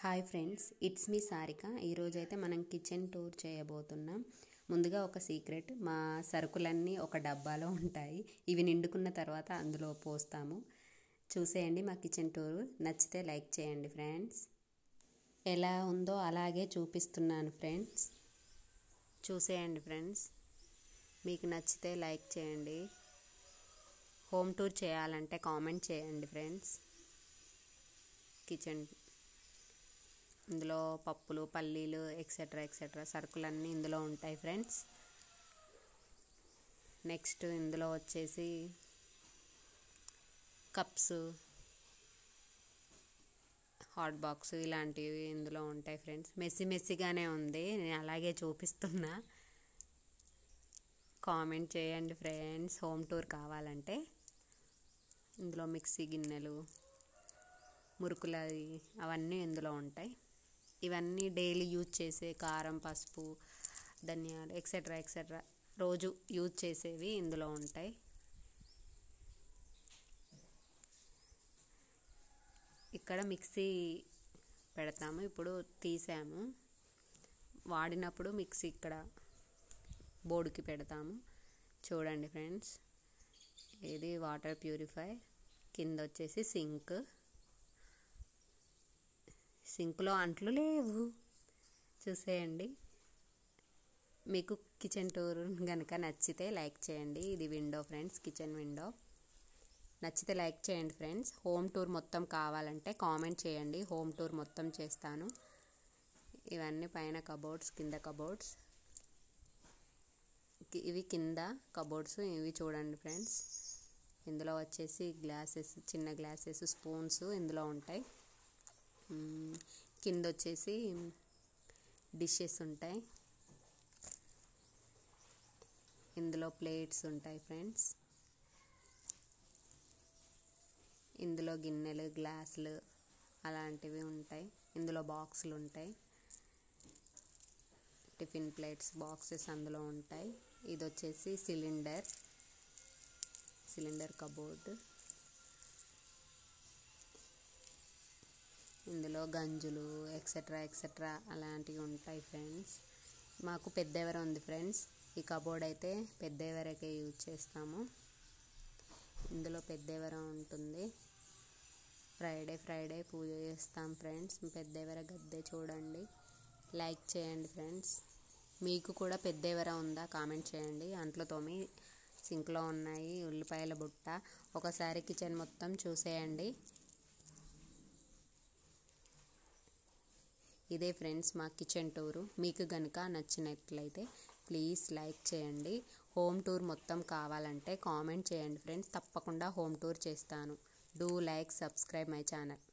Hi friends, it's me Sarika. ఈరోజైతే మనం kitchen tour చేయబోతున్నాం. ముందుగా ఒక సీక్రెట్, మా సరుకులన్నీ ఒక డబ్బాలో ఉంటాయి. ఇవి నిండుకున్న తర్వాత అందులో పోస్తాము. చూసేయండి మా కిచెన్ టూర్. నచ్చితే లైక్ చేయండి ఫ్రెండ్స్. ఎలా ఉందో అలాగే చూపిస్తున్నాను ఫ్రెండ్స్. చూసేయండి ఫ్రెండ్స్. మీకు నచ్చితే లైక్ చేయండి. హోమ్ టూర్ చేయాలంటే కామెంట్ చేయండి ఫ్రెండ్స్. కిచెన్ ఇందులో పప్పులు, పల్లీలు ఎక్సెట్రా సరుకులన్నీ ఇందులో ఉంటాయి ఫ్రెండ్స్. నెక్స్ట్ ఇందులో వచ్చేసి కప్స్, హాట్ బాక్స్ ఇలాంటివి ఇందులో ఉంటాయి ఫ్రెండ్స్. మెస్సీగానే ఉంది, నేను అలాగే చూపిస్తున్నా. కామెంట్ చేయండి ఫ్రెండ్స్ హోమ్ టూర్ కావాలంటే. ఇందులో మిక్సీ గిన్నెలు, మురుకులవి అవన్నీ ఇందులో ఉంటాయి. ఇవన్నీ డైలీ యూజ్ చేసే కారం, పసుపు, ధనియాలు ఎక్సెట్రా రోజు యూజ్ చేసేవి ఇందులో ఉంటాయి. ఇక్కడ మిక్సీ పెడతాము, ఇప్పుడు తీసాము. వాడినప్పుడు మిక్సీ ఇక్కడ బోర్డుకి పెడతాము. చూడండి ఫ్రెండ్స్, ఇది వాటర్ ప్యూరిఫైర్. కింద వచ్చేసి సింక్లో అంట్లు లేవు. చూసేయండి. మీకు కిచెన్ టూర్ కనుక నచ్చితే లైక్ చేయండి. ఇది విండో ఫ్రెండ్స్, కిచెన్ విండో. నచ్చితే లైక్ చేయండి ఫ్రెండ్స్. హోమ్ టూర్ మొత్తం కావాలంటే కామెంట్ చేయండి, హోమ్ టూర్ మొత్తం చేస్తాను. ఇవన్నీ పైన కబోర్డ్స్, కింద కబోర్డ్స్. ఇవి కింద కబోర్డ్స్. ఇవి చూడండి ఫ్రెండ్స్. ఇందులో వచ్చేసి గ్లాసెస్, చిన్న గ్లాసెస్, స్పూన్స్ ఇందులో ఉంటాయి. కింద వచ్చేసి డిషెస్ ఉంటాయి. ఇందులో ప్లేట్స్ ఉంటాయి ఫ్రెండ్స్. ఇందులో గిన్నెలు, గ్లాసులు అలాంటివి ఉంటాయి. ఇందులో బాక్సులు ఉంటాయి. టిఫిన్ ప్లేట్స్, బాక్సెస్ అందులో ఉంటాయి. ఇది వచ్చేసి సిలిండర్ కబోర్డ్. ఇందులో గంజులు ఎక్సెట్రా అలాంటివి ఉంటాయి ఫ్రెండ్స్. మాకు పెద్ద ఎవర ఉంది ఫ్రెండ్స్. ఈ కబోర్డ్ అయితే పెద్ద ఎవరకే యూజ్ చేస్తాము. ఇందులో పెద్ద ఎవర ఉంటుంది. ఫ్రైడే పూజ చేస్తాం ఫ్రెండ్స్. పెద్ద ఎవర గద్దె చూడండి. లైక్ చేయండి ఫ్రెండ్స్. మీకు కూడా పెద్ద ఎవర ఉందా కామెంట్ చేయండి. అంట్లు తోమి సింక్లో ఉన్నాయి. ఉల్లిపాయల బుట్ట. ఒకసారి కిచెన్ మొత్తం చూసేయండి. ఇదే ఫ్రెండ్స్ మా కిచెన్ టూరు. మీకు కనుక నచ్చినట్లయితే ప్లీజ్ లైక్ చేయండి. హోమ్ టూర్ మొత్తం కావాలంటే కామెంట్ చేయండి ఫ్రెండ్స్. తప్పకుండా హోమ్ టూర్ చేస్తాను. Do like, subscribe my channel.